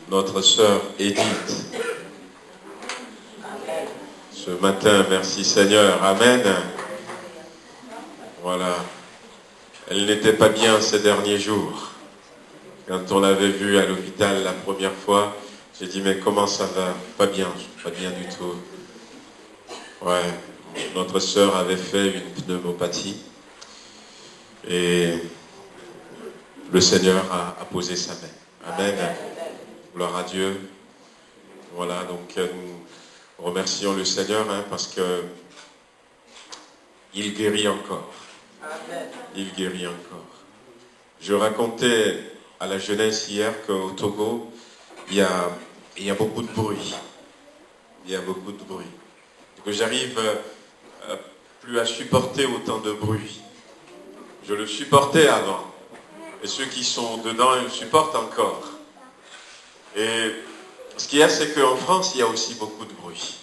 notre sœur Edith. Ce matin, merci Seigneur, Amen. Voilà. Elle n'était pas bien ces derniers jours. Quand on l'avait vue à l'hôpital la première fois, j'ai dit, mais comment ça va? Pas bien du tout. Ouais, notre sœur avait fait une pneumopathie et le Seigneur a posé sa main. Amen. Gloire à Dieu. Voilà, donc nous remercions le Seigneur parce que il guérit encore. Il guérit encore. Je racontais à la jeunesse hier qu'au Togo, il y a beaucoup de bruit. Il y a beaucoup de bruit. Que j'arrive plus à supporter autant de bruit. Je le supportais avant. Et ceux qui sont dedans, ils le supportent encore. Et ce qu'il y a, c'est qu'en France, il y a aussi beaucoup de bruit.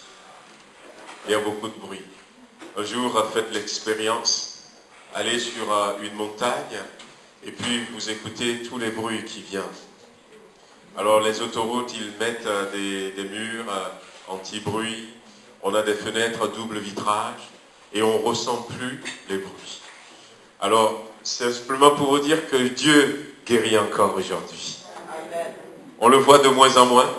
Il y a beaucoup de bruit. Un jour, faites l'expérience, allez sur une montagne, et puis vous écoutez tous les bruits qui viennent. Alors les autoroutes, ils mettent des murs anti-bruit, on a des fenêtres à double vitrage, et on ne ressent plus les bruits. Alors, c'est simplement pour vous dire que Dieu guérit encore aujourd'hui. On le voit de moins en moins,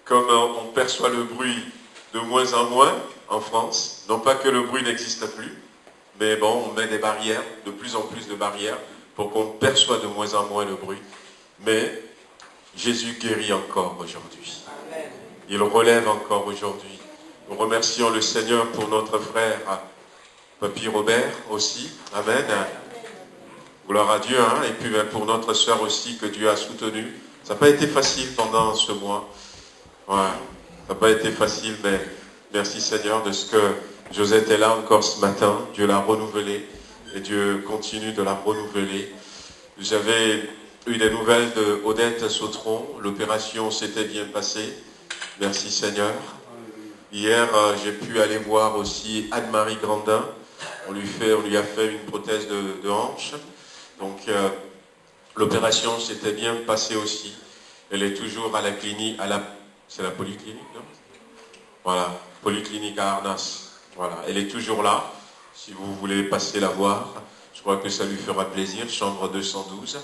comme on perçoit le bruit de moins en moins en France. Non pas que le bruit n'existe plus, mais bon, on met des barrières, de plus en plus de barrières, pour qu'on perçoive de moins en moins le bruit. Mais Jésus guérit encore aujourd'hui. Il relève encore aujourd'hui. Nous remercions le Seigneur pour notre frère Papy Robert aussi. Amen. Gloire à Dieu. Et puis pour notre sœur aussi que Dieu a soutenue. Ça n'a pas été facile pendant ce mois. Ouais, ça n'a pas été facile, mais merci Seigneur de ce que Josette est là encore ce matin. Dieu l'a renouvelée et Dieu continue de la renouveler. J'avais eu des nouvelles de Odette Sautron. L'opération s'était bien passée. Merci Seigneur. Hier, j'ai pu aller voir aussi Anne-Marie Grandin. On lui a fait une prothèse de hanche. Donc, l'opération s'était bien passée aussi. Elle est toujours à la clinique, c'est la polyclinique, non? Voilà, polyclinique à Arnas. Voilà, elle est toujours là. Si vous voulez passer la voir, je crois que ça lui fera plaisir. Chambre 212.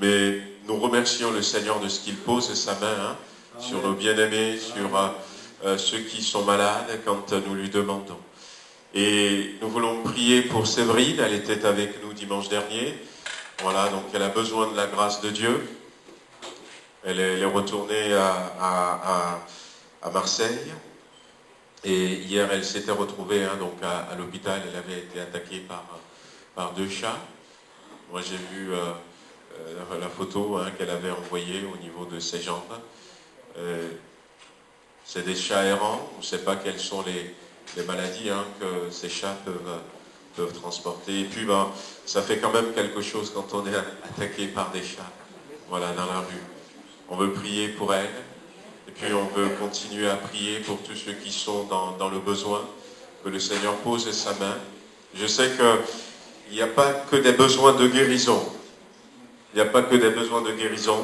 Mais nous remercions le Seigneur de ce qu'il pose sa main sur nos bien-aimés, sur ceux qui sont malades quand nous lui demandons. Et nous voulons prier pour Séverine, elle était avec nous dimanche dernier. Voilà, donc elle a besoin de la grâce de Dieu. Elle est retournée à Marseille. Et hier, elle s'était retrouvée donc à l'hôpital. Elle avait été attaquée par 2 chats. Moi, j'ai vu la photo qu'elle avait envoyée au niveau de ses jambes. C'est des chats errants. On ne sait pas quelles sont les maladies que ces chats peuvent transporter. Et puis, ça fait quand même quelque chose quand on est attaqué par des chats, voilà, dans la rue. On veut prier pour elle, et puis on veut continuer à prier pour tous ceux qui sont dans le besoin, que le Seigneur pose sa main. Je sais qu'il n'y a pas que des besoins de guérison. Il n'y a pas que des besoins de guérison.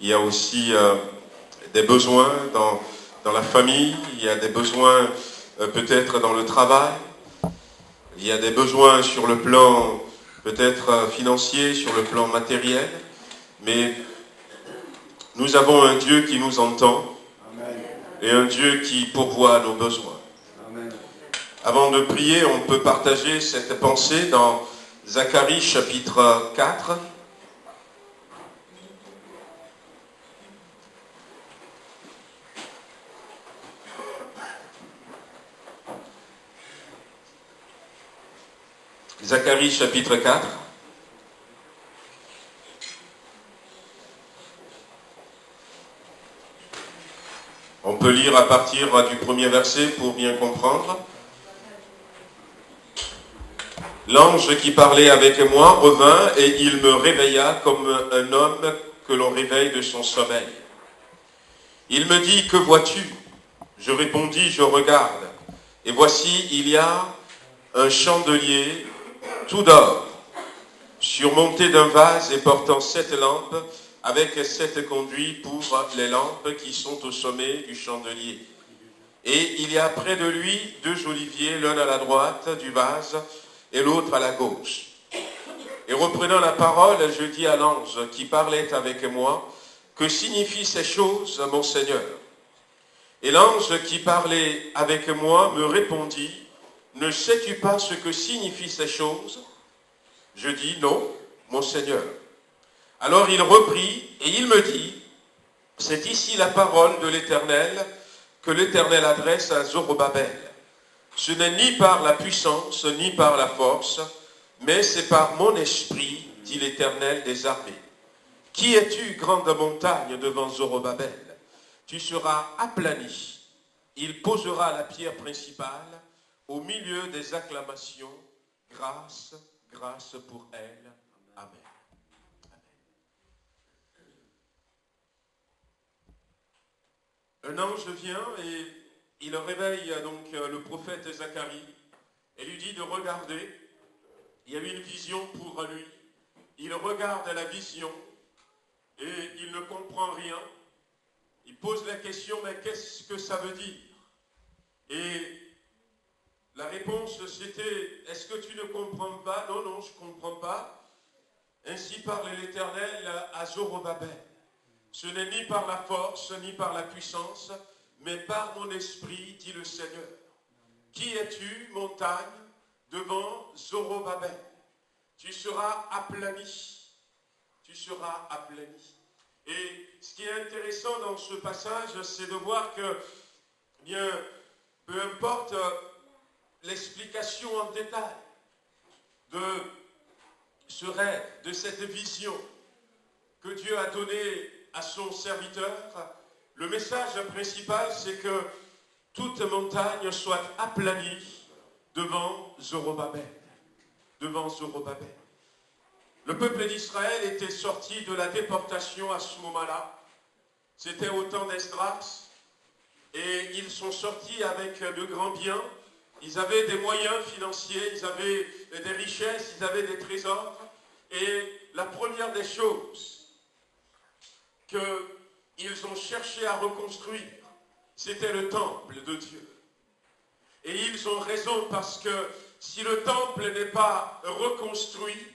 Il y a aussi des besoins dans la famille, il y a des besoins peut-être dans le travail, il y a des besoins sur le plan peut-être financier, sur le plan matériel, mais nous avons un Dieu qui nous entend. Amen. Et un Dieu qui pourvoit nos besoins. Amen. Avant de prier, on peut partager cette pensée dans Zacharie chapitre 4. Zacharie chapitre 4. On peut lire à partir du premier verset pour bien comprendre. L'ange qui parlait avec moi revint et il me réveilla comme un homme que l'on réveille de son sommeil. Il me dit, que vois-tu? Je répondis, je regarde. Et voici, il y a un chandelier tout d'or, surmonté d'un vase et portant 7 lampes avec 7 conduits pour les lampes qui sont au sommet du chandelier. Et il y a près de lui 2 oliviers, l'un à la droite du vase et l'autre à la gauche. Et reprenant la parole, je dis à l'ange qui parlait avec moi, que signifient ces choses, mon Seigneur? Et l'ange qui parlait avec moi me répondit, ne sais-tu pas ce que signifient ces choses? Je dis, non, mon Seigneur. Alors il reprit et il me dit, c'est ici la parole de l'Éternel que l'Éternel adresse à Zorobabel. Ce n'est ni par la puissance, ni par la force, mais c'est par mon esprit, dit l'Éternel des armées. Qui es-tu, grande montagne, devant Zorobabel? Tu seras aplani. Il posera la pierre principale au milieu des acclamations. Grâce, grâce pour elle. Amen. Un ange vient et il réveille donc le prophète Zacharie et lui dit de regarder. Il y a eu une vision pour lui. Il regarde la vision et il ne comprend rien. Il pose la question, mais qu'est-ce que ça veut dire? Et la réponse c'était, est-ce que tu ne comprends pas? Non, non, je ne comprends pas. Ainsi parle l'Éternel à Zorobabel. Ce n'est ni par la force, ni par la puissance, mais par mon esprit, dit le Seigneur. Qui es-tu, montagne, devant Zorobabel? Tu seras aplani. Tu seras aplani. Et ce qui est intéressant dans ce passage, c'est de voir que, bien, peu importe l'explication en détail de ce rêve, de cette vision que Dieu a donnée à son serviteur, le message principal, c'est que toute montagne soit aplanie devant Zorobabel. Devant Zorobabel. Le peuple d'Israël était sorti de la déportation à ce moment-là. C'était au temps d'Esdras. Et ils sont sortis avec de grands biens. Ils avaient des moyens financiers, ils avaient des richesses, ils avaient des trésors. Et la première des choses qu'ils ont cherché à reconstruire, c'était le temple de Dieu. Et ils ont raison parce que si le temple n'est pas reconstruit,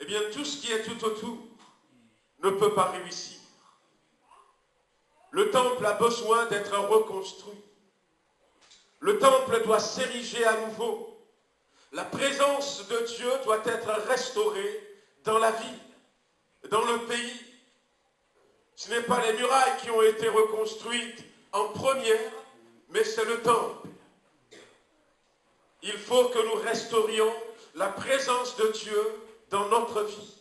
eh bien tout ce qui est tout autour ne peut pas réussir. Le temple a besoin d'être reconstruit. Le temple doit s'ériger à nouveau. La présence de Dieu doit être restaurée dans la ville, dans le pays. Ce n'est pas les murailles qui ont été reconstruites en première, mais c'est le temple. Il faut que nous restaurions la présence de Dieu dans notre vie.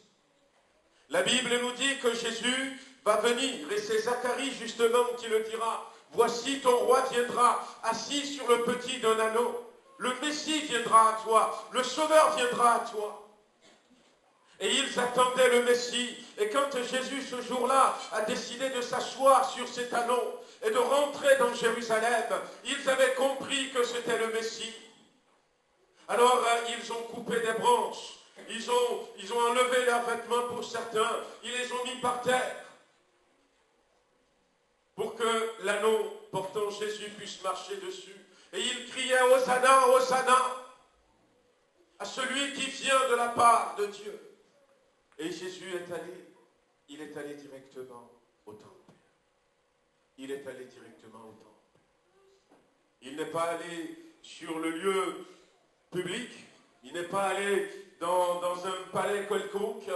La Bible nous dit que Jésus va venir, et c'est Zacharie justement qui le dira. Voici ton roi viendra, assis sur le petit d'un anneau. Le Messie viendra à toi, le Sauveur viendra à toi. Et ils attendaient le Messie. Et quand Jésus, ce jour-là, a décidé de s'asseoir sur cet anneau et de rentrer dans Jérusalem, ils avaient compris que c'était le Messie. Alors, ils ont coupé des branches. Ils ont enlevé leurs vêtements pour certains. Ils les ont mis par terre. Pour que l'anneau portant Jésus puisse marcher dessus. Et ils criaient Hosanna, Hosanna à celui qui vient de la part de Dieu. Et Jésus il est allé directement au temple. Il est allé directement au temple. Il n'est pas allé sur le lieu public, il n'est pas allé dans un palais quelconque,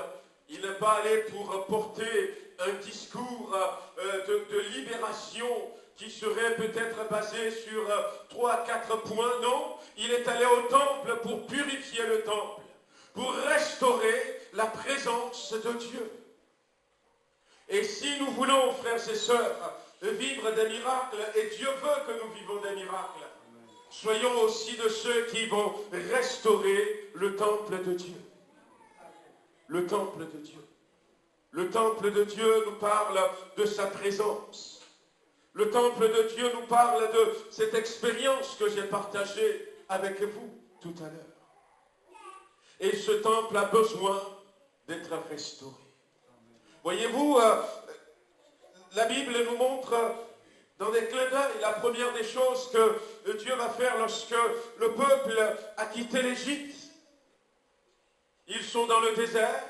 il n'est pas allé pour porter un discours de libération qui serait peut-être basé sur 3-4 points. Non, il est allé au temple pour purifier le temple, pour restaurer la présence de Dieu. Et si nous voulons, frères et sœurs, vivre des miracles, et Dieu veut que nous vivons des miracles, soyons aussi de ceux qui vont restaurer le temple de Dieu. Le temple de Dieu. Le temple de Dieu nous parle de sa présence. Le temple de Dieu nous parle de cette expérience que j'ai partagée avec vous tout à l'heure. Et ce temple a besoin d'être restauré. Voyez-vous, la Bible nous montre dans des clins d'œil la première des choses que Dieu va faire lorsque le peuple a quitté l'Égypte. Ils sont dans le désert.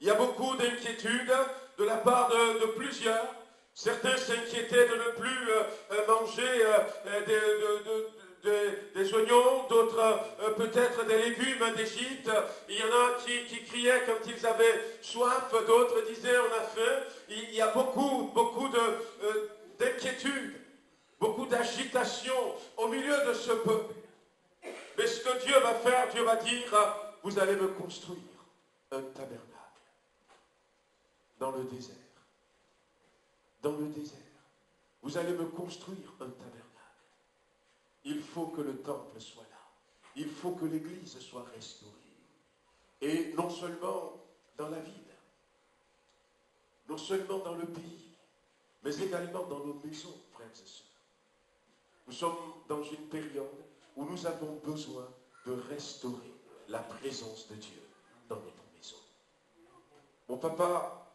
Il y a beaucoup d'inquiétudes de la part de plusieurs. Certains s'inquiétaient de ne plus manger des oignons, d'autres peut-être des légumes d'Égypte. Il y en a qui criaient quand ils avaient soif, d'autres disaient on a faim. Il y a beaucoup d'inquiétudes, beaucoup d'agitation au milieu de ce peuple. Mais ce que Dieu va faire, Dieu va dire, vous allez me construire un tabernacle dans le désert. Dans le désert. Vous allez me construire un tabernacle. Il faut que le temple soit là. Il faut que l'église soit restaurée. Et non seulement dans la ville, non seulement dans le pays, mais également dans nos maisons, frères et sœurs. Nous sommes dans une période où nous avons besoin de restaurer la présence de Dieu dans notre maison. Mon papa,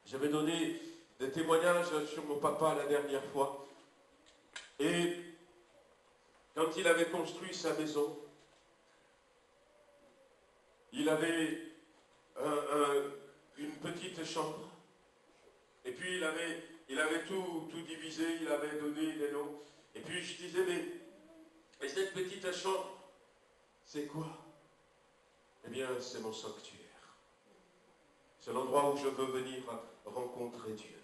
j'avais donné des témoignages sur mon papa la dernière fois. Et quand il avait construit sa maison, il avait une petite chambre. Et puis il avait tout divisé, il avait donné des noms. Et puis je disais, mais cette petite chambre, c'est quoi? Eh bien, c'est mon sanctuaire. C'est l'endroit où je veux venir rencontrer Dieu.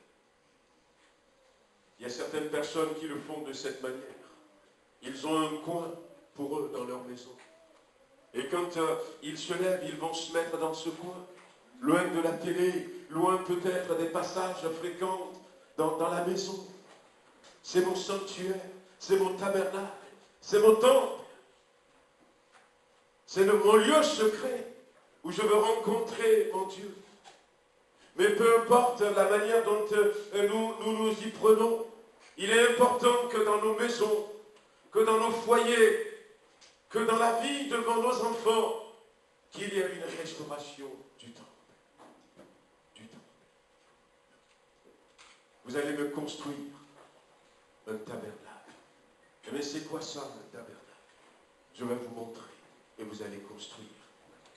Il y a certaines personnes qui le font de cette manière. Ils ont un coin pour eux dans leur maison. Et quand ils se lèvent, ils vont se mettre dans ce coin, loin de la télé, loin peut-être des passages fréquents dans la maison. C'est mon sanctuaire, c'est mon tabernacle, c'est mon temple. C'est mon lieu secret où je veux rencontrer mon Dieu. Mais peu importe la manière dont nous y prenons, il est important que dans nos maisons, que dans nos foyers, que dans la vie devant nos enfants, qu'il y ait une restauration du temple. Du temple. Vous allez me construire un tabernacle. Mais c'est quoi ça, un tabernacle? Je vais vous montrer et vous allez construire.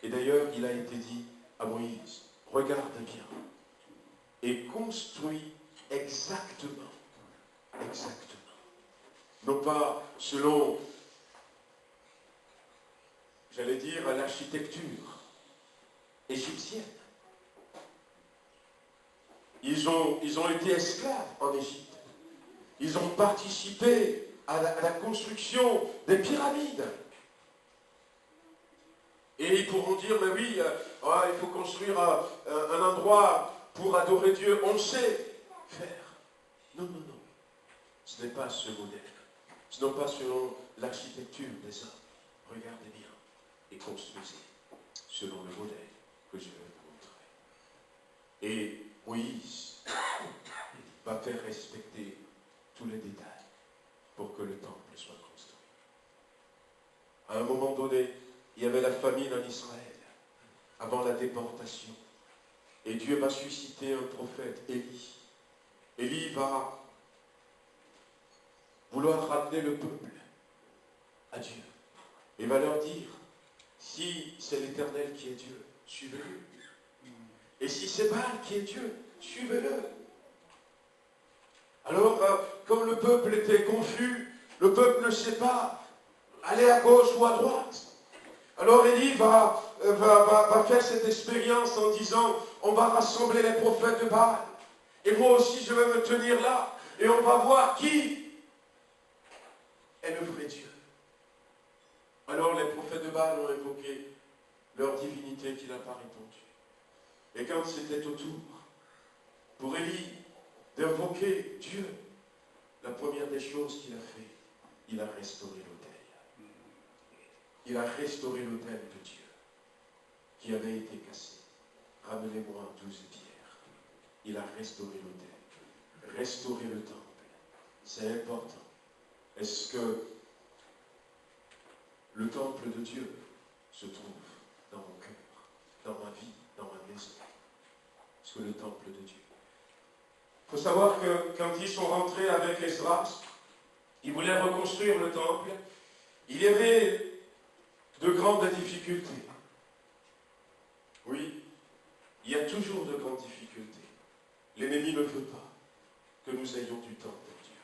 Et d'ailleurs, il a été dit à Moïse, regarde bien et construis exactement. Non pas selon, j'allais dire, l'architecture égyptienne. Ils ont été esclaves en Égypte. Ils ont participé à la construction des pyramides. Et ils pourront dire, mais oui, il faut construire un endroit pour adorer Dieu. On sait faire. Non. Ce n'est pas ce modèle. Ce n'est pas selon l'architecture des hommes. Regardez bien et construisez selon le modèle que je vais vous montrer. Et Moïse va faire respecter tous les détails pour que le temple soit construit. À un moment donné, il y avait la famine en Israël, avant la déportation. Et Dieu va susciter un prophète, Élie. Élie va vouloir ramener le peuple à Dieu. Et va leur dire, si c'est l'Éternel qui est Dieu, suivez-le. Et si c'est Baal qui est Dieu, suivez-le. Alors, comme le peuple était confus, le peuple ne sait pas aller à gauche ou à droite. Alors Élie va faire cette expérience en disant, on va rassembler les prophètes de Baal. Et moi aussi, je vais me tenir là. Et on va voir qui est le vrai Dieu. Alors les prophètes de Baal ont évoqué leur divinité qui n'a pas répondu. Et quand c'était au tour pour Élie d'invoquer Dieu, la première des choses qu'il a fait, il a restauré l'autel. Il a restauré l'autel de Dieu qui avait été cassé. Ramenez-moi 12 pierres. Il a restauré l'autel. Restaurer le temple. C'est important. Est-ce que le temple de Dieu se trouve dans mon cœur, dans ma vie, dans ma maison? sur le temple de Dieu. Il faut savoir que quand ils sont rentrés avec Esdras, ils voulaient reconstruire le temple. Il y avait de grandes difficultés. Oui, il y a toujours de grandes difficultés. L'ennemi ne veut pas que nous ayons du temps pour Dieu.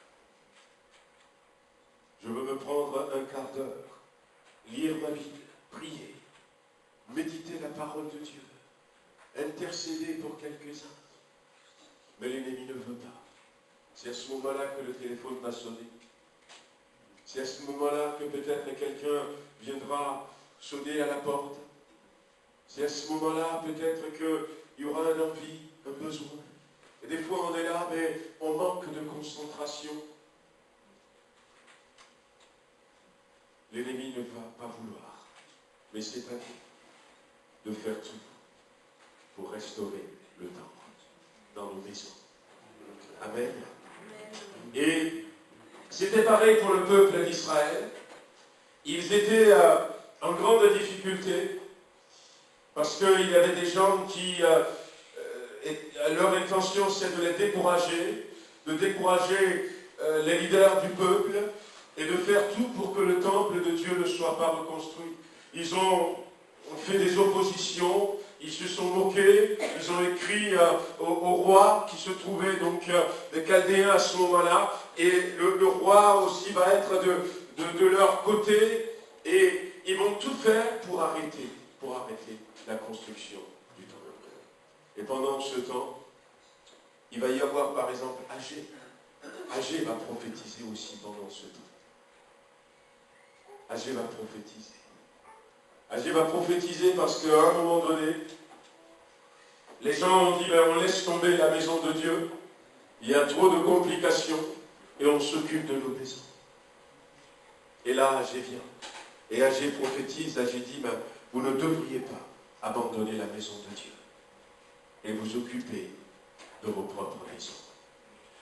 Je veux me prendre un quart d'heure, lire ma Bible, prier, méditer la parole de Dieu, intercéder pour quelques-uns. Mais l'ennemi ne veut pas. C'est à ce moment-là que le téléphone va sonner. C'est à ce moment-là que peut-être quelqu'un viendra sonner à la porte. C'est à ce moment-là peut-être qu'il y aura un envie, un besoin. Et des fois on est là, mais on manque de concentration. L'ennemi ne va pas vouloir. Mais c'est à nous de faire tout pour restaurer le temple dans nos maisons. Amen. Et c'était pareil pour le peuple d'Israël. Ils étaient en grande difficulté parce qu'il y avait des gens qui, leur intention c'est de les décourager, de décourager les leaders du peuple et de faire tout pour que le temple de Dieu ne soit pas reconstruit. Ils ont fait des oppositions, ils se sont moqués, ils ont écrit au roi qui se trouvait donc des Chaldéens à ce moment-là, et le roi aussi va être de leur côté, et ils vont tout faire pour arrêter la construction du temple. Et pendant ce temps, il va y avoir par exemple Agé. Agé va prophétiser aussi pendant ce temps. Agé va prophétiser. Agé va prophétiser parce qu'à un moment donné, les gens ont dit, ben, on laisse tomber la maison de Dieu, il y a trop de complications, et on s'occupe de nos maisons. Et là, Agé vient. Et Agé prophétise, Agé dit, ben, vous ne devriez pas abandonner la maison de Dieu et vous occuper de vos propres maisons.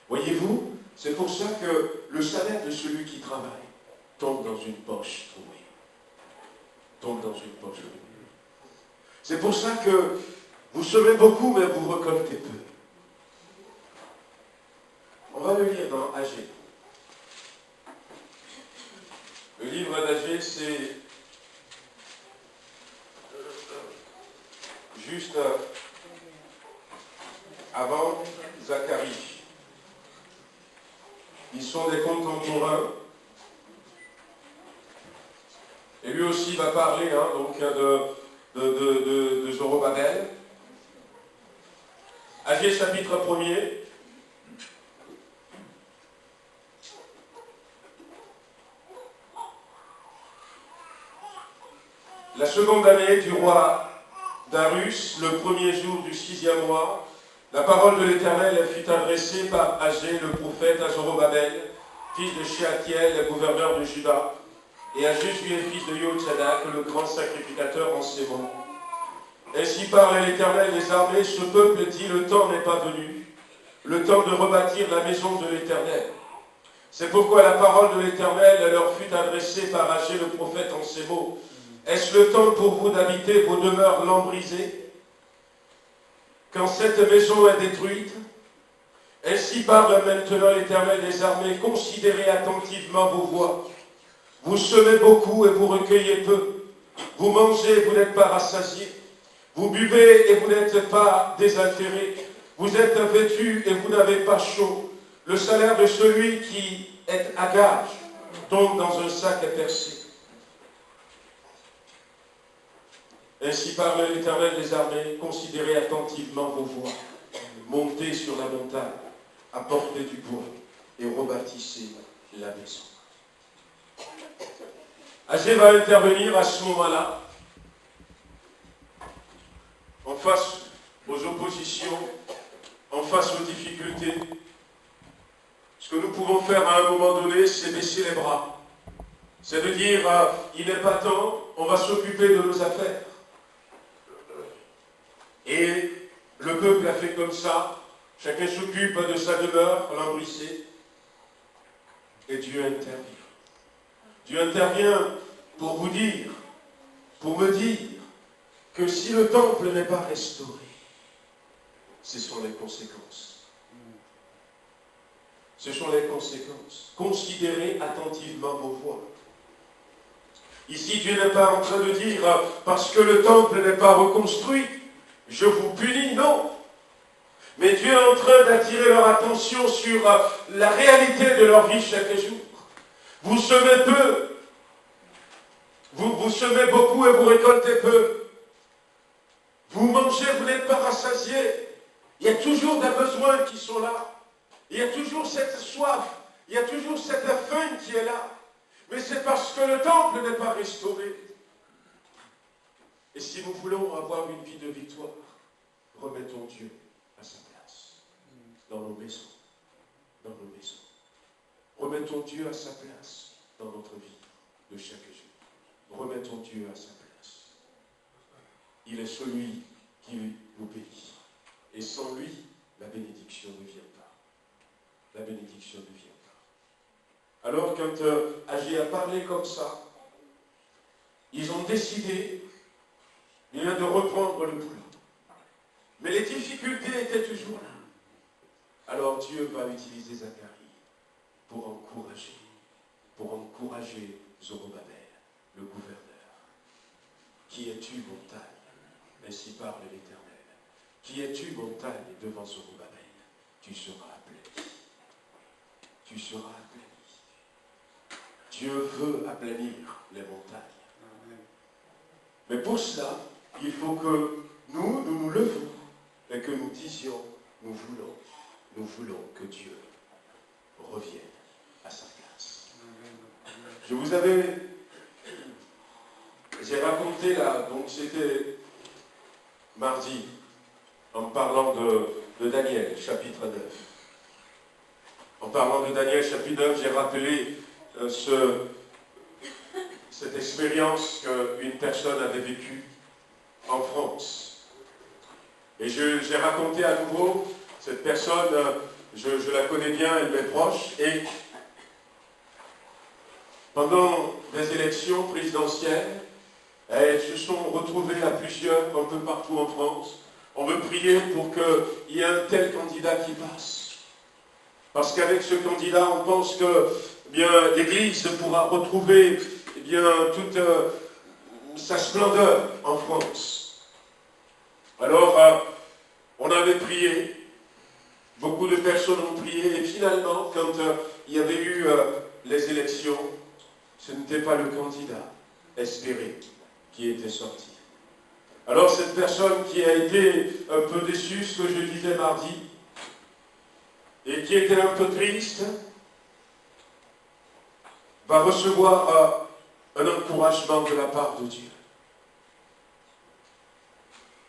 Voyez-vous, c'est pour ça que le salaire de celui qui travaille tombe dans une poche trouée. Tombe dans une poche trouée. C'est pour ça que vous semez beaucoup, mais vous récoltez peu. On va le lire dans Agé. Le livre d'Agé, c'est juste avant Zacharie. Ils sont des contemporains. Et lui aussi va parler donc de Zorobabel. Agé chapitre 1er. La seconde année du roi Darius, le premier jour du 6e mois, la parole de l'Éternel fut adressée par Agé le prophète à Zorobabel, fils de Shealtiel, gouverneur de Juda, et à Josué, fils de Yotzadak, le grand sacrificateur en ces mots. Ainsi parle l'Éternel des armées, ce peuple dit, le temps n'est pas venu, le temps de rebâtir la maison de l'Éternel. C'est pourquoi la parole de l'Éternel leur fut adressée par Agé le prophète en ces mots. Est-ce le temps pour vous d'habiter vos demeures lambrisées, quand cette maison est détruite? Ainsi parle maintenant l'Éternel des armées, considérez attentivement vos voies. Vous semez beaucoup et vous recueillez peu. Vous mangez et vous n'êtes pas rassasiés. Vous buvez et vous n'êtes pas désaltérés. Vous êtes vêtus et vous n'avez pas chaud. Le salaire de celui qui est à gage tombe dans un sac percé. Ainsi parle l'Éternel des armées, considérez attentivement vos voies. Montez sur la montagne, apportez du bois et rebâtissez la maison. Agé va intervenir à ce moment-là, en face aux oppositions, en face aux difficultés. Ce que nous pouvons faire à un moment donné, c'est baisser les bras. C'est de dire, il n'est pas temps, on va s'occuper de nos affaires. Et le peuple a fait comme ça, chacun s'occupe de sa demeure lambrissée, et Dieu intervient. Dieu intervient pour vous dire, pour me dire, que si le temple n'est pas restauré, ce sont les conséquences. Ce sont les conséquences. Considérez attentivement vos voies. Ici, Dieu n'est pas en train de dire, parce que le temple n'est pas reconstruit, je vous punis, non. Mais Dieu est en train d'attirer leur attention sur la réalité de leur vie chaque jour. Vous semez peu, vous semez beaucoup et vous récoltez peu. Vous mangez, vous n'êtes pas rassasiés. Il y a toujours des besoins qui sont là. Il y a toujours cette soif, il y a toujours cette faim qui est là. Mais c'est parce que le temple n'est pas restauré. Et si nous voulons avoir une vie de victoire, remettons Dieu à sa place. Dans nos maisons. Dans nos maisons. Remettons Dieu à sa place dans notre vie de chaque jour. Remettons Dieu à sa place. Il est celui qui nous bénit. Et sans lui, la bénédiction ne vient pas. La bénédiction ne vient pas. Alors quand Agé a parlé comme ça, ils ont décidé de reprendre le boulot. Mais les difficultés étaient toujours là. Alors Dieu va utiliser Zacharie pour encourager Zorobabel, le gouverneur. Qui es-tu, montagne? Ainsi parle l'Éternel. Qui es-tu, montagne, devant Zorobabel? Tu seras aplani. Tu seras aplani. Dieu veut aplanir les montagnes. Mais pour cela, il faut que nous levons et que nous disions, nous voulons que Dieu revienne à sa place. J'ai raconté là, donc c'était mardi, en parlant de Daniel, chapitre 9. En parlant de Daniel, chapitre 9, j'ai rappelé cette expérience qu'une personne avait vécue en France. Et j'ai raconté à nouveau, cette personne, je la connais bien, elle m'est proche, et pendant des élections présidentielles, elles se sont retrouvées à plusieurs, un peu partout en France. On veut prier pour qu'il y ait un tel candidat qui passe. Parce qu'avec ce candidat, on pense que l'Église pourra retrouver toute sa splendeur en France. Alors, on avait prié, beaucoup de personnes ont prié, et finalement, quand il y avait eu les élections, ce n'était pas le candidat espéré qui était sorti. Alors cette personne qui a été un peu déçue, ce que je disais mardi, et qui était un peu triste, va recevoir un encouragement de la part de Dieu.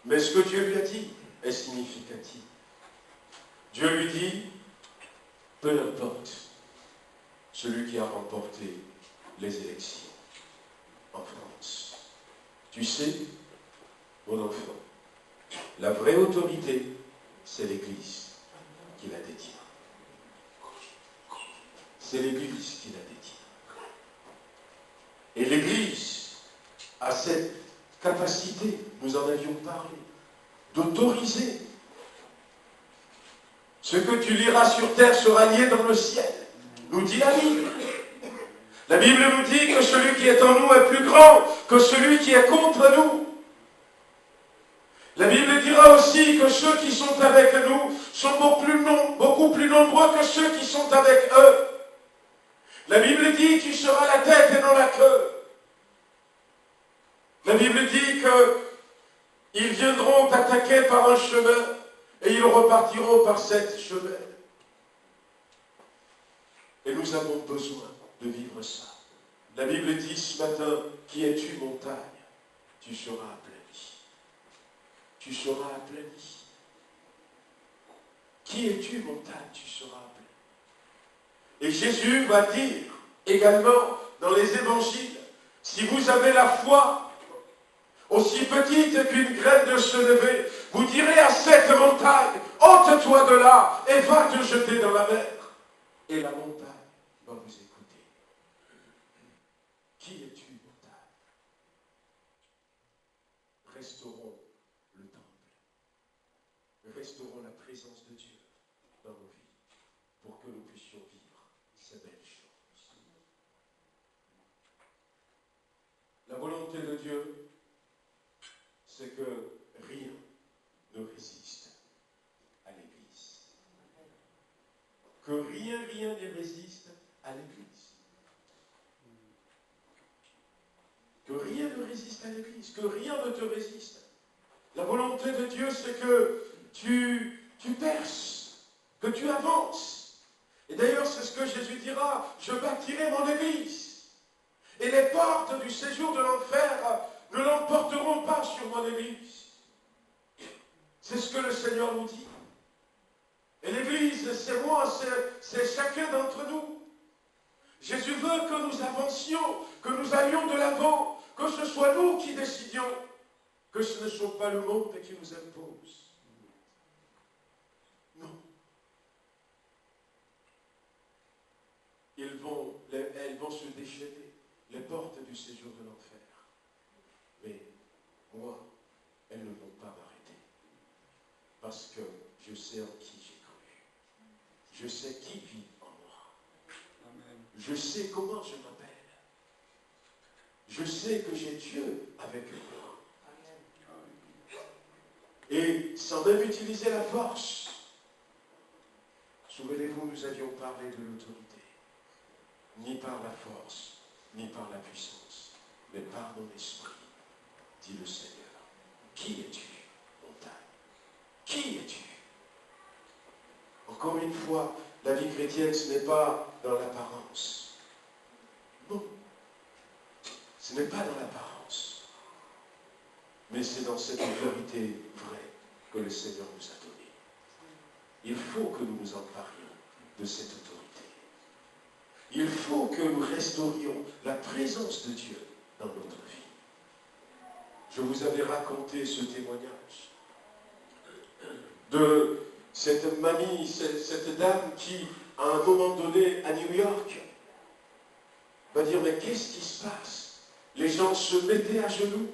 Mais ce que Dieu lui a dit est significatif. Dieu lui dit, peu importe celui qui a remporté les élections en France. Tu sais, mon enfant, la vraie autorité, c'est l'Église qui la détient. C'est l'Église qui la détient. Et l'Église a cette capacité, nous en avions parlé, d'autoriser. Ce que tu liras sur terre sera lié dans le ciel, nous dit la Bible. La Bible nous dit que celui qui est en nous est plus grand que celui qui est contre nous. La Bible dira aussi que ceux qui sont avec nous sont beaucoup plus nombreux que ceux qui sont avec eux. La Bible dit, tu seras la tête et non la queue. La Bible dit qu'ils viendront t'attaquer par un chemin et ils repartiront par sept chemins. Et nous avons besoin de vivre ça. La Bible dit ce matin, qui es-tu, montagne? Tu seras aplani. Tu seras aplani. Qui es-tu, montagne? Tu seras aplani. Et Jésus va dire également dans les évangiles, si vous avez la foi aussi petite qu'une graine de sénévé, vous direz à cette montagne, ôte-toi de là et va te jeter dans la mer. Et la montagne va vous écouter. Qui es-tu, montagne? Restaurons le temple. restaurons la présence de Dieu dans nos vies pour que nous puissions vivre ces belles choses. La volonté de Dieu, c'est que rien ne résiste à l'Église. Que rien ne résiste à l'Église. Que rien ne résiste à l'Église. Que rien ne te résiste. La volonté de Dieu, c'est que tu perces, que tu avances. Et d'ailleurs, c'est ce que Jésus dira, je bâtirai mon Église. Et les portes du séjour de l'enfer ne l'emporteront pas sur mon Église. C'est ce que le Seigneur nous dit. Et l'Église, c'est moi, c'est chacun d'entre nous. Jésus veut que nous avancions, que nous allions de l'avant, que ce soit nous qui décidions, que ce ne soit pas le monde qui nous impose. Non. Elles vont se déchaîner, les portes du séjour de l'enfer. Mais moi, elles ne vont pas m'arrêter. Parce que je sais en qui j'ai cru. Je sais qui vit en moi. Amen. Je sais comment je m'appelle. Je sais que j'ai Dieu avec moi. Amen. Et sans même utiliser la force. Souvenez-vous, nous avions parlé de l'autorité. Ni par la force, ni par la puissance, mais par mon esprit, dit le Seigneur. Qui es-tu, montagne? Qui es-tu? Encore une fois, la vie chrétienne, ce n'est pas dans l'apparence. Non. Ce n'est pas dans l'apparence. Mais c'est dans cette autorité vraie que le Seigneur nous a donnée. Il faut que nous nous emparions de cette autorité. Il faut que nous restaurions la présence de Dieu dans notre vie. Je vous avais raconté ce témoignage de cette mamie, cette dame qui, à un moment donné, à New York, va dire, mais qu'est-ce qui se passe? Les gens se mettaient à genoux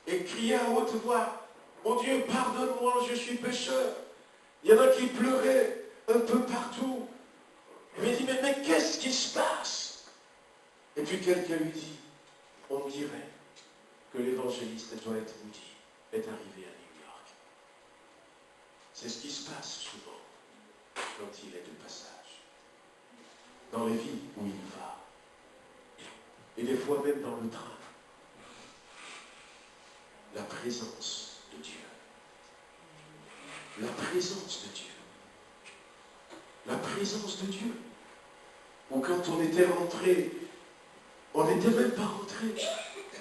et criaient à haute voix, mon Dieu, pardonne-moi, je suis pécheur. Il y en a qui pleuraient un peu partout. Il me dit, mais qu'est-ce qui se passe? Et puis quelqu'un lui dit, on dirait que l'évangéliste Dwight Moody est arrivé à New York. C'est ce qui se passe souvent quand il est de passage. Dans les villes où il va. Et des fois même dans le train. La présence de Dieu. La présence de Dieu. La présence de Dieu. Ou quand on était rentré, on n'était même pas rentré.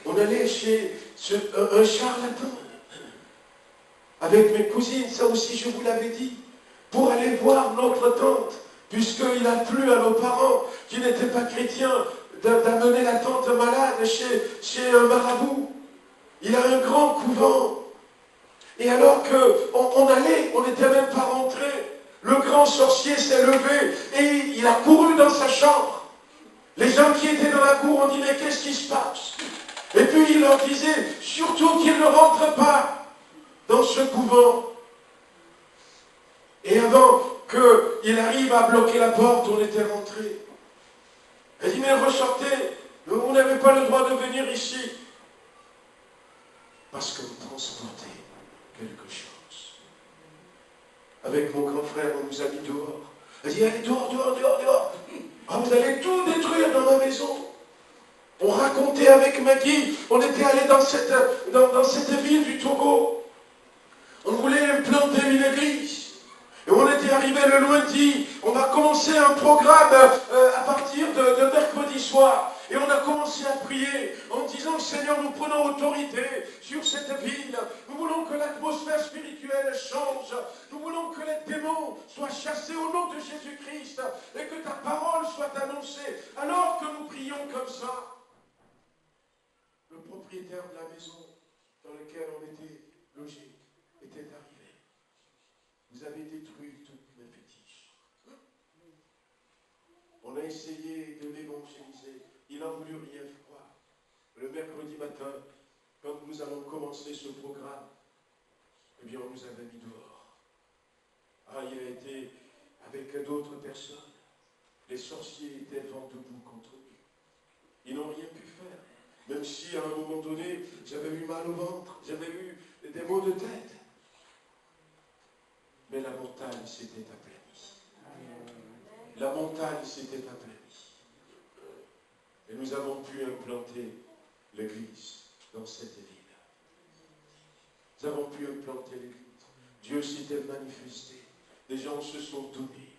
On allait chez un charlatan. Avec mes cousines, ça aussi je vous l'avais dit, pour aller voir notre tante, puisqu'il a plu à nos parents qui n'étaient pas chrétiens, d'amener la tante malade chez un marabout. Il a un grand couvent. Et alors qu'on allait, on n'était même pas rentré. Le grand sorcier s'est levé et il a couru dans sa chambre. Les gens qui étaient dans la cour ont dit, mais qu'est-ce qui se passe? Et puis il leur disait, surtout qu'ils ne rentrent pas dans ce couvent. Et avant qu'il arrive à bloquer la porte, on était rentré. Elle dit, mais ressortez, vous n'avez pas le droit de venir ici. Parce que vous transportez quelque chose. Avec mon grand frère, on nous a mis dehors. Elle dit, allez, dehors. Ah, vous allez tout détruire dans ma maison. On racontait avec Maggie, on était allé dans cette ville du Togo. On voulait implanter une église. Et on était arrivé le lundi. On a commencé un programme à partir de mercredi soir. Et on a commencé à prier en disant, Seigneur, nous prenons autorité sur cette ville. Nous voulons que l'atmosphère spirituelle change. Nous voulons que les démons soient chassés au nom de Jésus-Christ et que ta parole soit annoncée. Alors que nous prions comme ça, le propriétaire de la maison dans laquelle on était logé était arrivé. Vous avez détruit toutes mes fétiches. On a essayé de l'évangéliser. Il n'a voulu rien croire. Le mercredi matin, quand nous allons commencer ce programme, eh bien on nous avait mis dehors. Ah, il a été avec d'autres personnes. Les sorciers étaient vent debout contre lui. Ils n'ont rien pu faire. Même si à un moment donné, j'avais eu mal au ventre, j'avais eu des maux de tête. Mais la montagne s'était aplanie. La montagne s'était aplanie. Et nous avons pu implanter l'église dans cette ville. Nous avons pu implanter l'église. Dieu s'était manifesté. Les gens se sont donnés.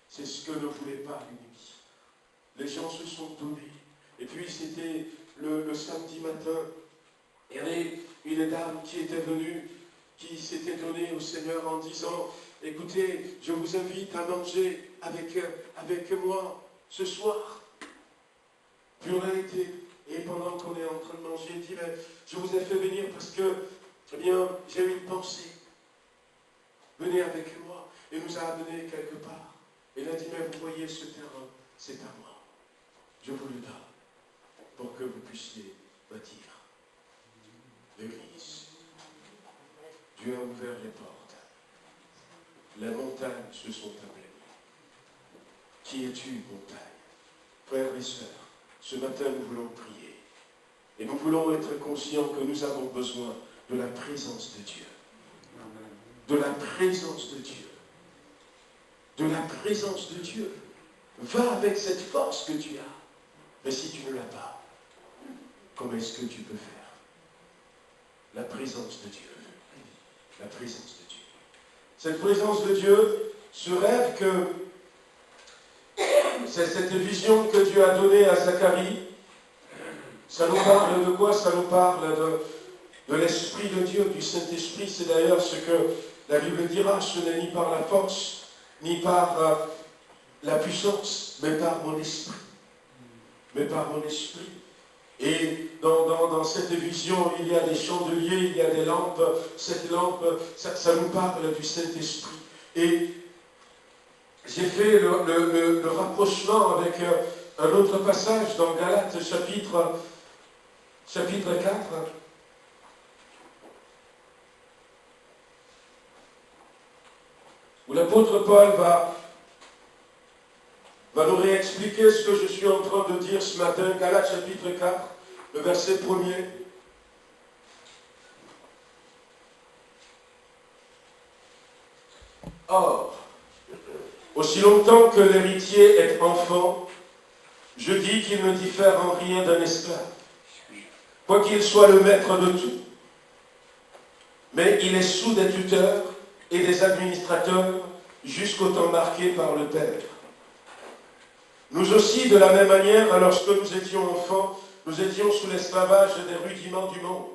C'est ce que ne voulait pas l'ennemi. Les gens se sont donnés. Et puis c'était le samedi matin. Il y avait une dame qui était venue, qui s'était donnée au Seigneur en disant, écoutez, je vous invite à manger avec moi ce soir. Puis on a été, et pendant qu'on est en train de manger, il dit, mais je vous ai fait venir parce que, eh bien, j'ai eu une pensée. Venez avec moi. Et nous a amenés quelque part. Et il a dit, mais vous voyez ce terrain, c'est à moi. Je vous le donne pour que vous puissiez bâtir l'église. Dieu a ouvert les portes. Les montagnes se sont aplanies. Qui es-tu, montagne? Frères et sœurs, ce matin nous voulons prier. Et nous voulons être conscients que nous avons besoin de la présence de Dieu. De la présence de Dieu. De la présence de Dieu. Va avec cette force que tu as. Mais si tu ne l'as pas, comment est-ce que tu peux faire? La présence de Dieu. La présence de Dieu. Cette présence de Dieu, ce rêve que c'est cette vision que Dieu a donnée à Zacharie, ça nous parle de quoi? Ça nous parle de l'Esprit de Dieu, du Saint-Esprit. C'est d'ailleurs ce que la Bible dira, ce n'est ni par la force, ni par la puissance, mais par mon esprit. Mais par mon esprit. Et dans cette vision, il y a des chandeliers, il y a des lampes. Cette lampe, ça nous parle du Saint-Esprit. Et j'ai fait le rapprochement avec un autre passage dans Galates chapitre 4. Où l'apôtre Paul va nous réexpliquer ce que je suis en train de dire ce matin. Galates chapitre 4, le verset 1er. Or, aussi longtemps que l'héritier est enfant, je dis qu'il ne diffère en rien d'un esclave, quoiqu'il soit le maître de tout. Mais il est sous des tuteurs et des administrateurs jusqu'au temps marqué par le Père. Nous aussi, de la même manière, lorsque nous étions enfants, nous étions sous l'esclavage des rudiments du monde.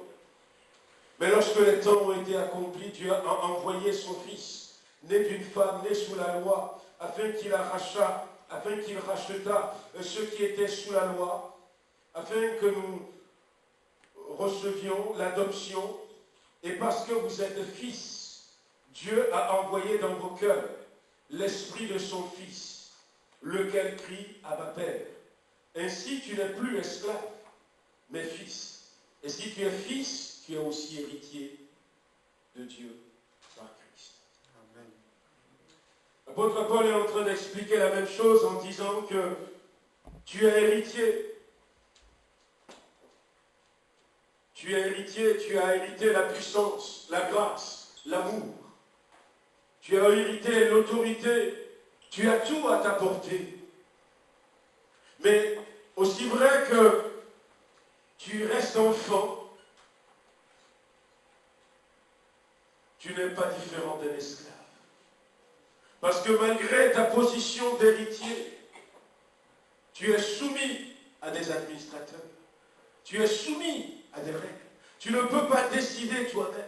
Mais lorsque les temps ont été accomplis, Dieu a envoyé son Fils, né d'une femme, né sous la loi, afin qu'il rachetât ceux qui étaient sous la loi, afin que nous recevions l'adoption. Et parce que vous êtes fils, Dieu a envoyé dans vos cœurs l'esprit de son Fils, lequel crie « Abba Père ». Ainsi tu n'es plus esclave, mais fils. Et si tu es fils, tu es aussi héritier de Dieu par Christ. Amen. L'apôtre Paul est en train d'expliquer la même chose en disant que tu es héritier. Tu es héritier, tu as hérité la puissance, la grâce, l'amour. Tu as hérité l'autorité, tu as tout à ta portée. Mais aussi vrai que tu restes enfant, tu n'es pas différent d'un esclave. Parce que malgré ta position d'héritier, tu es soumis à des administrateurs. Tu es soumis à des règles. Tu ne peux pas décider toi-même.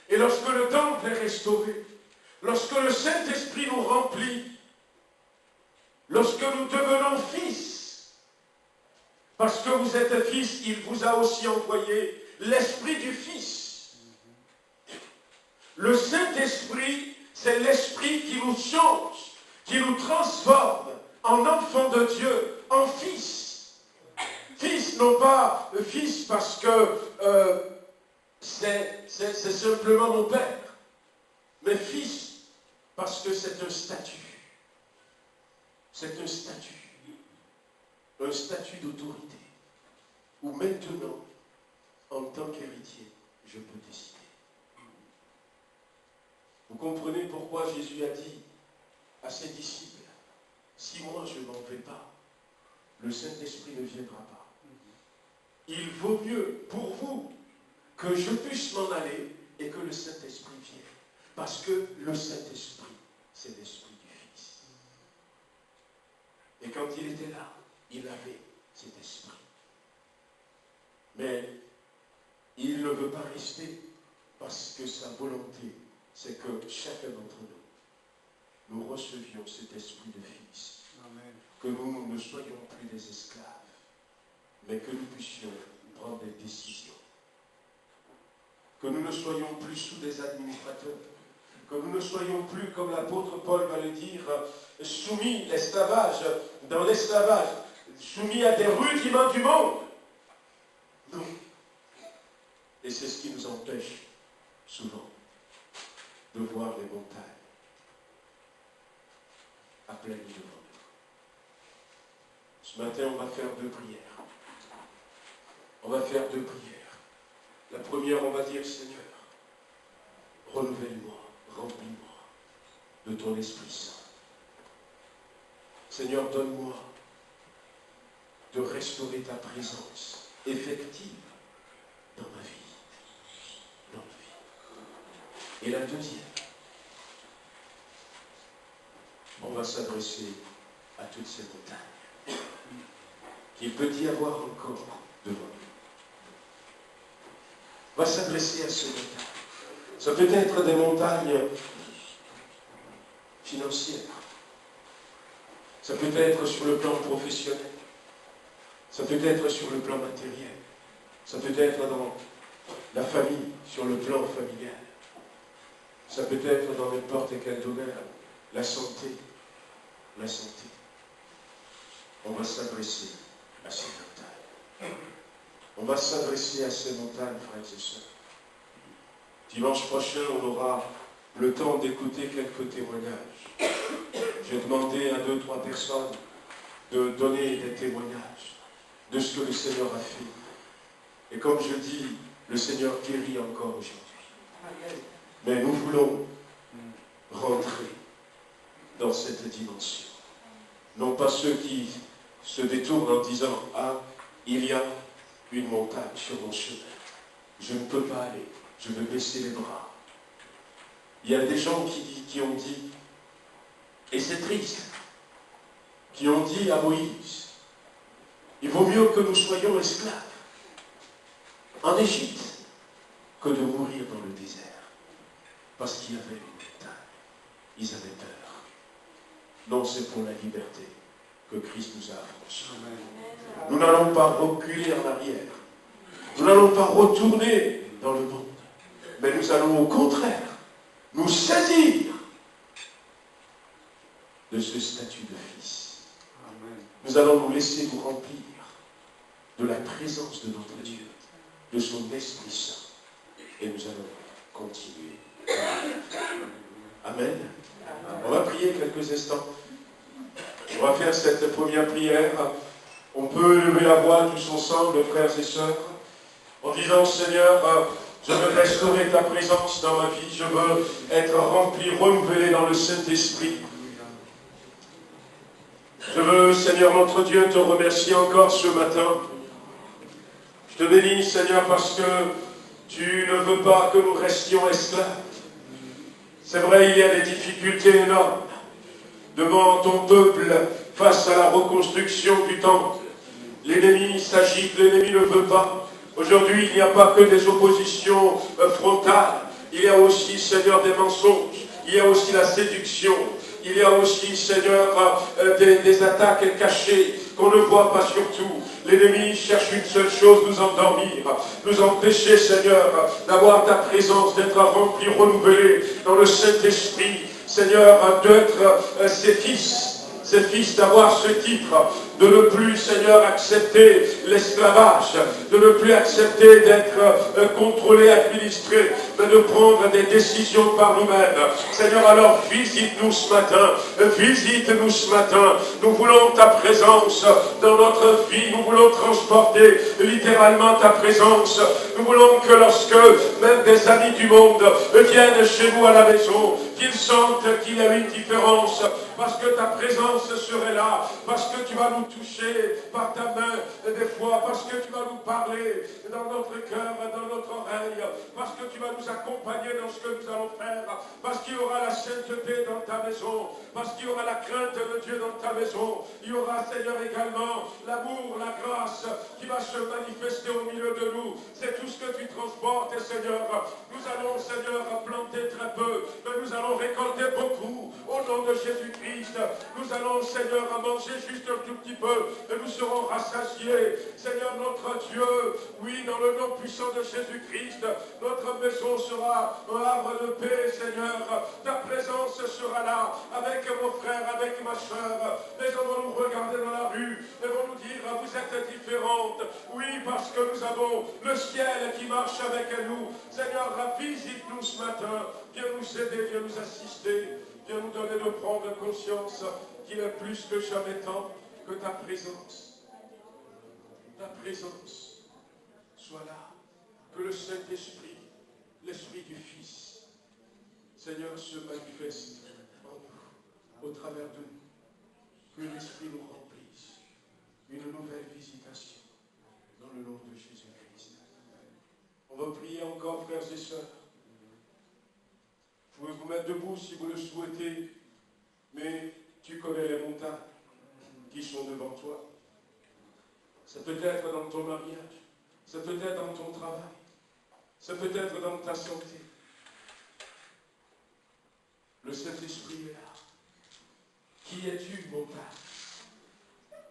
Et lorsque le temple est restauré, lorsque le Saint-Esprit nous remplit, lorsque nous devenons fils, parce que vous êtes fils, il vous a aussi envoyé l'Esprit du Fils. Le Saint-Esprit, c'est l'Esprit qui nous change, qui nous transforme en enfants de Dieu, en fils. Fils, non pas fils parce que c'est simplement mon père. Mais fils, parce que c'est un statut. C'est un statut. Un statut d'autorité. Où maintenant, en tant qu'héritier, je peux décider. Vous comprenez pourquoi Jésus a dit à ses disciples, si moi je n'en vais pas, le Saint-Esprit ne viendra pas. Il vaut mieux pour vous que je puisse m'en aller et que le Saint-Esprit vienne. Parce que le Saint-Esprit, c'est l'Esprit du Fils. Et quand il était là, il avait cet esprit. Mais il ne veut pas rester parce que sa volonté, c'est que chacun d'entre nous recevions cet esprit de Fils. Amen. Que nous ne soyons plus des esclaves, mais que nous puissions prendre des décisions. Que nous ne soyons plus sous des administrateurs. Que nous ne soyons plus, comme l'apôtre Paul va le dire, soumis dans l'esclavage, soumis à des rudiments du monde. Non. Et c'est ce qui nous empêche souvent de voir les montagnes à pleine devant nous. Ce matin, on va faire 2 prières. On va faire 2 prières. La première, on va dire, Seigneur, renouvelle-moi, remplis-moi de ton Esprit Saint. Seigneur, donne-moi de restaurer ta présence effective dans ma vie. Dans ma vie. Et la deuxième, on va s'adresser à toutes ces montagnes qu'il peut y avoir encore devant nous. On va s'adresser à ces montagnes. Ça peut être des montagnes financières. Ça peut être sur le plan professionnel. Ça peut être sur le plan matériel. Ça peut être dans la famille, sur le plan familial. Ça peut être dans n'importe quel domaine. La santé. La santé. On va s'adresser à ces montagnes. On va s'adresser à ces montagnes, frères et sœurs. Dimanche prochain, on aura le temps d'écouter quelques témoignages. J'ai demandé à 2-3 personnes de donner des témoignages de ce que le Seigneur a fait. Et comme je dis, le Seigneur guérit encore aujourd'hui. Mais nous voulons rentrer dans cette dimension. Non pas ceux qui se détournent en disant « Ah, il y a une montagne sur mon chemin. Je ne peux pas aller. Je vais baisser les bras. » Il y a des gens qui ont dit, et c'est triste, qui ont dit à Moïse, il vaut mieux que nous soyons esclaves en Égypte que de mourir dans le désert. Parce qu'il y avait une montagne. Ils avaient peur. Non, c'est pour la liberté que Christ nous a affranchis. Nous n'allons pas reculer en arrière. Nous n'allons pas retourner dans le monde. Mais nous allons au contraire nous saisir de ce statut de fils. Nous allons nous laisser nous remplir de la présence de notre Dieu, de son Esprit Saint. Et nous allons continuer. Amen. On va prier quelques instants. On va faire cette première prière. On peut lever la voix tous ensemble, frères et sœurs, en disant, Seigneur, je veux restaurer ta présence dans ma vie. Je veux être rempli, renouvelé dans le Saint-Esprit. Je veux, Seigneur notre Dieu, te remercier encore ce matin. Je te bénis, Seigneur, parce que tu ne veux pas que nous restions esclaves. C'est vrai, il y a des difficultés énormes devant ton peuple face à la reconstruction du temple. L'ennemi s'agite, l'ennemi ne veut pas. Aujourd'hui, il n'y a pas que des oppositions frontales. Il y a aussi, Seigneur, des mensonges. Il y a aussi la séduction. Il y a aussi, Seigneur, des attaques cachées qu'on ne voit pas surtout. L'ennemi cherche une seule chose, nous endormir, nous empêcher, Seigneur, d'avoir ta présence, d'être rempli, renouvelé dans le Saint-Esprit. Seigneur, d'être ses fils, d'avoir ce titre de ne plus, Seigneur, accepter l'esclavage, de ne plus accepter d'être contrôlé, administré, mais de prendre des décisions par nous-mêmes. Seigneur, alors visite-nous ce matin, visite-nous ce matin. Nous voulons ta présence dans notre vie, nous voulons transporter littéralement ta présence. Nous voulons que lorsque même des amis du monde viennent chez nous à la maison, qu'ils sentent qu'il y a une différence, parce que ta présence serait là, parce que tu vas nous toucher par ta main des fois, parce que tu vas nous parler dans notre cœur, dans notre oreille, parce que tu vas nous accompagner dans ce que nous allons faire, parce qu'il y aura la sainteté dans ta maison, parce qu'il y aura la crainte de Dieu dans ta maison, il y aura, Seigneur, également l'amour, la grâce qui va se manifester au milieu de nous. C'est tout ce que tu transportes, Seigneur. Nous allons, Seigneur, planter très peu, mais nous allons récolter beaucoup au nom de Jésus-Christ. Nous allons, Seigneur, manger juste un tout petit peu et nous serons rassasiés. Seigneur, notre Dieu, oui, dans le nom puissant de Jésus-Christ, notre maison sera un havre de paix, Seigneur. Ta présence sera là avec mon frère, avec ma soeur. Les gens vont nous regarder dans la rue et vont nous dire, vous êtes différentes. Oui, parce que nous avons le ciel qui marche avec nous. Seigneur, visite-nous ce matin. Viens nous aider, viens nous assister. Viens nous donner de prendre conscience qu'il est plus que jamais temps que ta présence soit là. Que le Saint-Esprit, l'Esprit du Fils, Seigneur, se manifeste en nous, au travers de nous. Que l'Esprit nous remplisse. Une nouvelle visitation dans le nom de Jésus-Christ. On va prier encore, frères et sœurs. Vous pouvez vous mettre debout si vous le souhaitez, mais tu connais les montagnes qui sont devant toi. Ça peut être dans ton mariage, ça peut être dans ton travail, ça peut être dans ta santé. Le Saint-Esprit est là. Qui es-tu, montagne?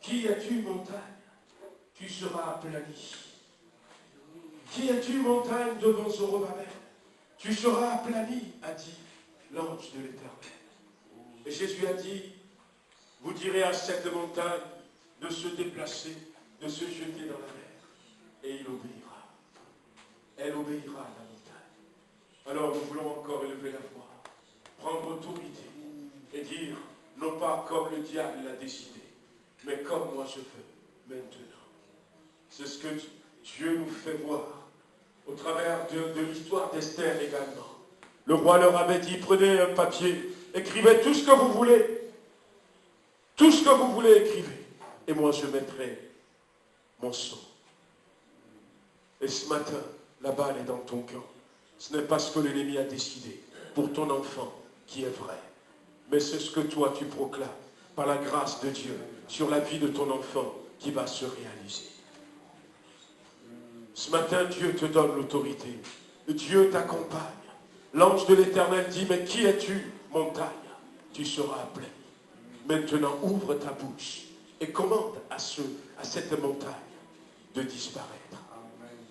Qui es-tu, montagne? Tu seras aplani. Qui es-tu, montagne, devant Zorobabel? Tu seras aplani, a dit l'ange de l'Éternel. Et Jésus a dit, vous direz à cette montagne de se déplacer, de se jeter dans la mer. Et il obéira. Elle obéira à la montagne. Alors nous voulons encore élever la voix, prendre autorité et dire, non pas comme le diable l'a décidé, mais comme moi je veux maintenant. C'est ce que Dieu nous fait voir au travers de l'histoire d'Esther également. Le roi leur avait dit, prenez un papier, écrivez tout ce que vous voulez. Tout ce que vous voulez, écrivez. Et moi, je mettrai mon sceau. Et ce matin, la balle est dans ton camp. Ce n'est pas ce que l'ennemi a décidé pour ton enfant qui est vrai. Mais c'est ce que toi, tu proclames par la grâce de Dieu sur la vie de ton enfant qui va se réaliser. Ce matin, Dieu te donne l'autorité. Dieu t'accompagne. L'ange de l'Éternel dit, mais qui es-tu, montagne? Tu seras appelé. Maintenant, ouvre ta bouche et commande à cette montagne de disparaître.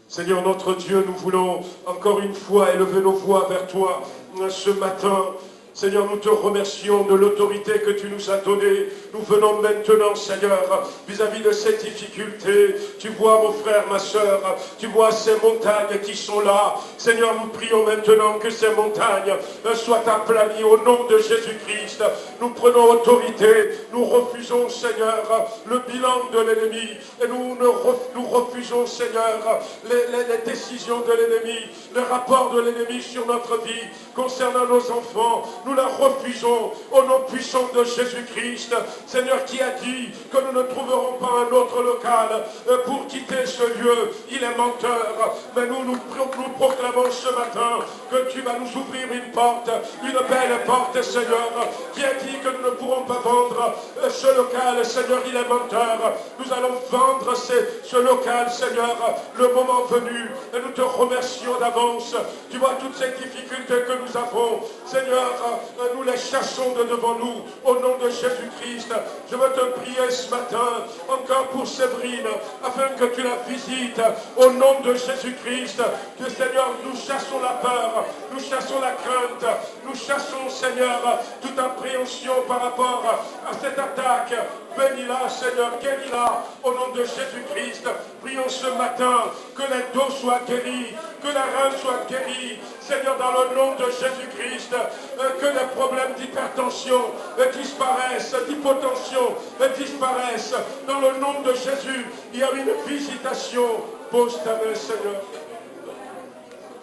Seigneur notre Dieu, nous voulons encore une fois élever nos voix vers toi ce matin. Seigneur, nous te remercions de l'autorité que tu nous as donnée. Nous venons maintenant, Seigneur, vis-à-vis de ces difficultés. Tu vois, mon frère, ma soeur, tu vois ces montagnes qui sont là. Seigneur, nous prions maintenant que ces montagnes soient aplanies au nom de Jésus-Christ. Nous prenons autorité. Nous refusons, Seigneur, le bilan de l'ennemi. Et nous refusons, Seigneur, les décisions de l'ennemi, le rapport de l'ennemi sur notre vie concernant nos enfants. Nous la refusons au nom puissant de Jésus-Christ. Seigneur, qui a dit que nous ne trouverons pas un autre local pour quitter ce lieu. Il est menteur. Mais nous proclamons ce matin que tu vas nous ouvrir une porte, une belle porte, Seigneur. Qui a dit que nous ne pourrons pas vendre ce local, Seigneur, il est menteur. Nous allons vendre ce local, Seigneur, le moment venu. Et nous te remercions d'avance. Tu vois toutes ces difficultés que nous avons. Seigneur, nous les chassons de devant nous au nom de Jésus-Christ. Je veux te prier ce matin encore pour Séverine afin que tu la visites au nom de Jésus-Christ. Que Seigneur, nous chassons la peur, nous chassons la crainte, nous chassons, Seigneur, toute appréhension par rapport à cette attaque Bénis-la, Seigneur, guéris-la au nom de Jésus-Christ. Prions ce matin que les dos soient guéris, que les reins soient guéris. Seigneur, dans le nom de Jésus-Christ, que les problèmes d'hypertension disparaissent, d'hypotension disparaissent. Dans le nom de Jésus, il y a une visitation. Pose ta main, Seigneur.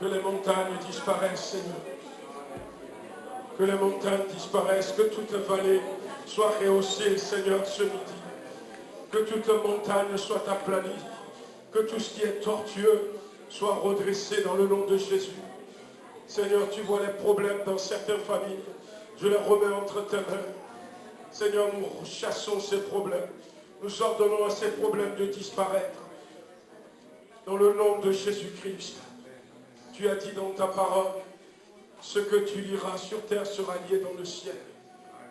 Que les montagnes disparaissent, Seigneur. Que les montagnes disparaissent, que toute vallée soit rehaussée, Seigneur, ce midi. Que toute montagne soit aplanie. Que tout ce qui est tortueux soit redressé dans le nom de Jésus. Seigneur, tu vois les problèmes dans certaines familles. Je les remets entre tes mains. Seigneur, nous chassons ces problèmes. Nous ordonnons à ces problèmes de disparaître. Dans le nom de Jésus-Christ. Tu as dit dans ta parole, ce que tu liras sur terre sera lié dans le ciel.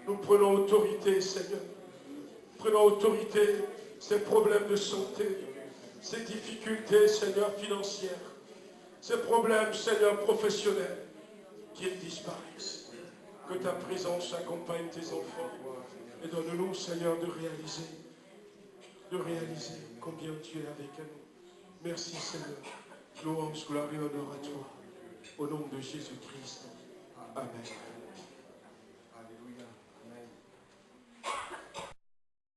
Nous prenons autorité, Seigneur. Prenons autorité, ces problèmes de santé, ces difficultés, Seigneur, financières, ces problèmes, Seigneur, professionnels, qu'ils disparaissent. Que ta présence accompagne tes enfants. Et donne-nous, Seigneur, de réaliser combien tu es avec nous. Merci, Seigneur. Louange, gloire et honneur à toi. Au nom de Jésus-Christ. Amen.